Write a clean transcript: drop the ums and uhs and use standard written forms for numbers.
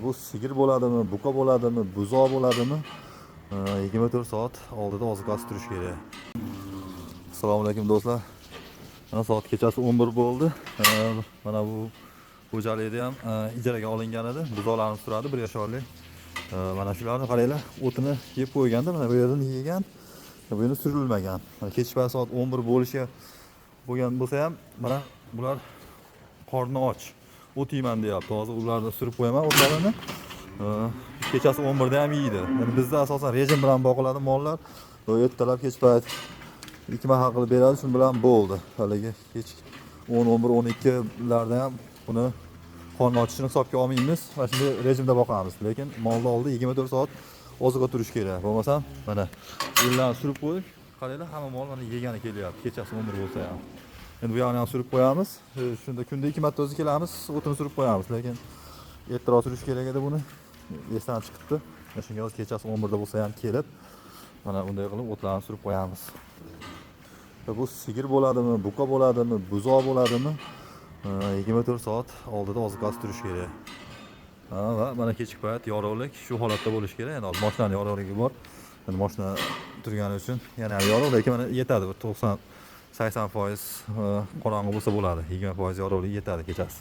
Bu sigir bo'ladimi, buqa bo'ladimi, buzoq bo'ladimi? 24 soat oldida oziqasi turish kerak. Assalomu alaykum do'stlar. Mana soat kechasi 11 bo'ldi. Mana bu xo'jalikda ham ijaraga olingan edi. Buzoqlarimiz turadi 1 yoshlik. Mana shularni qaranglar, o'tini yeb qo'yganda, mana bu yerdan yegan, bu yerda surilmagan. Mana kechki soat 11 bo'lishiga bo'lgan bo'lsa ham, mana bular qorni och. O't yeyman deyapti. Hozir ularni surib qo'yaman o'tlarini. Kechasi 11 da ham yeydi. Yani bizda asosan rejim bilan boqiladi mollar. Ertalab kech payt 2 mahal qilib beradi, shu bilan bo'ldi. Haligi kech 10, 11, 12 larda ham buni qorni ochishini hisobga olmaymiz. Mana shunday rejimda boqamiz. Lekin molni oldi 24 soat oziqa turish kerak. Bo'lmasam, mana yillarni surib qo'yib, qaranglar, hamma mol mana yegani kelyapti. Kechasi 11 bo'lsa ham. Endi bu yoqni ham surib qo'yamiz. Shunda kunda 2 marta o'zi kelamiz, o'tini surib qo'yamiz. Lekin ertaroq surish kerak edi buni. Esdan chiqibdi. Shunga hozir kechasi 11 da bo'lsa ham kelib, mana bunday qilib o'tlarni surib qo'yamiz. Bu sigir bo'ladimi, buqa bo'ladimi, buzoq bo'ladimi? 24 soat oldida oziqasi turish kerak. Va mana kechki payt yorug'lik shu holatda bo'lishi kerak. Endi mashinaning yorug'ligi bor. Endi mashina turgani uchun yana ham yorug', lekin mana yetadi. 90-80% qorong'i bo'lsa bo'ladi. 20% yorug'lik yetadi kechasi.